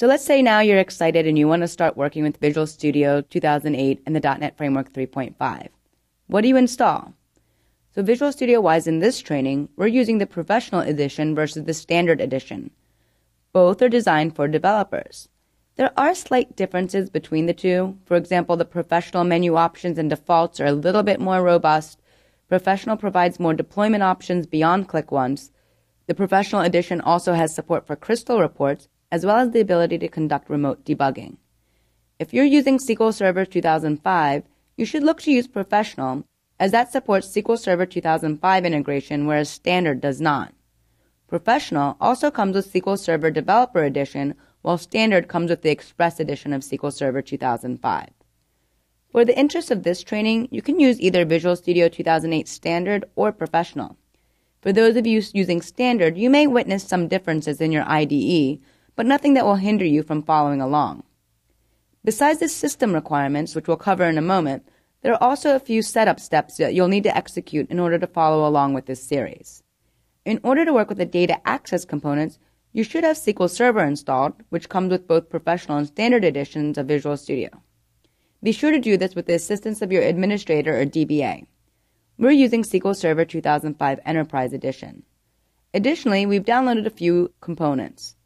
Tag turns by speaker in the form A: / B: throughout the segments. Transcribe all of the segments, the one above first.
A: So let's say now you're excited and you want to start working with Visual Studio 2008 and the .NET Framework 3.5. What do you install? So Visual Studio-wise in this training, we're using the Professional Edition versus the Standard Edition. Both are designed for developers. There are slight differences between the two. For example, the Professional menu options and defaults are a little bit more robust. Professional provides more deployment options beyond Click Once. The Professional Edition also has support for Crystal reports, as well as the ability to conduct remote debugging. If you're using SQL Server 2005, you should look to use Professional, as that supports SQL Server 2005 integration, whereas Standard does not. Professional also comes with SQL Server Developer Edition, while Standard comes with the Express Edition of SQL Server 2005. For the interest of this training, you can use either Visual Studio 2008 Standard or Professional. For those of you using Standard, you may witness some differences in your IDE, but nothing that will hinder you from following along. Besides the system requirements, which we'll cover in a moment, there are also a few setup steps that you'll need to execute in order to follow along with this series. In order to work with the data access components, you should have SQL Server installed, which comes with both Professional and Standard editions of Visual Studio. Be sure to do this with the assistance of your administrator or DBA. We're using SQL Server 2005 Enterprise Edition. Additionally, we've downloaded a few components.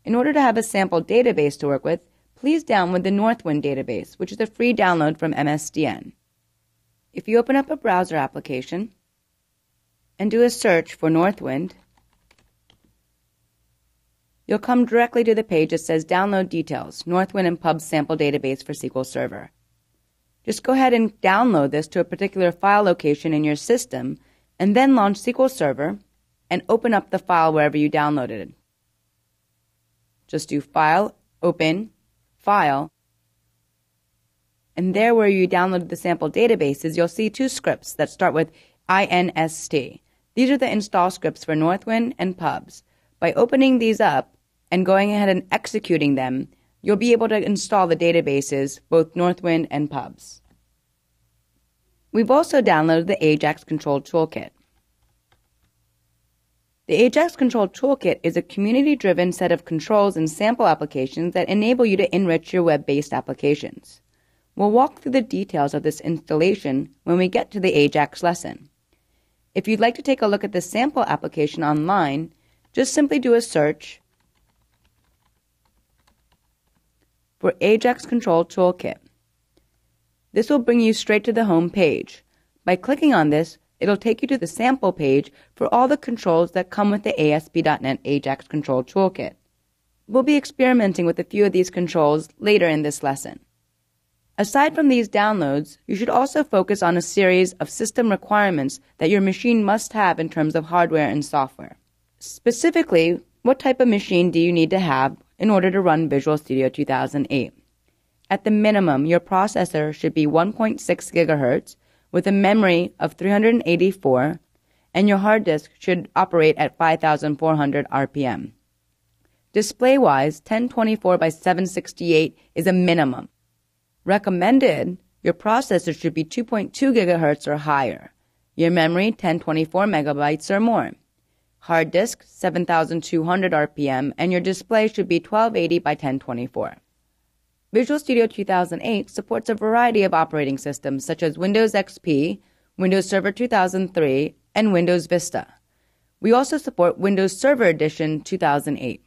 A: In order to have a sample database to work with, please download the Northwind database, which is a free download from MSDN. If you open up a browser application and do a search for Northwind, you'll come directly to the page that says Download Details, Northwind and Pubs Sample Database for SQL Server. Just go ahead and download this to a particular file location in your system, and then launch SQL Server and open up the file wherever you downloaded it. Just do File, Open, File, and there where you downloaded the sample databases, you'll see two scripts that start with inst. These are the install scripts for Northwind and Pubs. By opening these up and going ahead and executing them, you'll be able to install the databases, both Northwind and Pubs. We've also downloaded the Ajax Control Toolkit. The Ajax Control Toolkit is a community-driven set of controls and sample applications that enable you to enrich your web-based applications. We'll walk through the details of this installation when we get to the Ajax lesson. If you'd like to take a look at the sample application online, just simply do a search for Ajax Control Toolkit. This will bring you straight to the home page. By clicking on this, it'll take you to the sample page for all the controls that come with the ASP.NET Ajax Control Toolkit. We'll be experimenting with a few of these controls later in this lesson. Aside from these downloads, you should also focus on a series of system requirements that your machine must have in terms of hardware and software. Specifically, what type of machine do you need to have in order to run Visual Studio 2008? At the minimum, your processor should be 1.6 GHz with a memory of 384, and your hard disk should operate at 5,400 RPM. Display-wise, 1024 by 768 is a minimum. Recommended, your processor should be 2.2 GHz or higher. Your memory, 1024 megabytes or more. Hard disk, 7,200 RPM, and your display should be 1280 by 1024. Visual Studio 2008 supports a variety of operating systems such as Windows XP, Windows Server 2003, and Windows Vista. We also support Windows Server Edition 2008.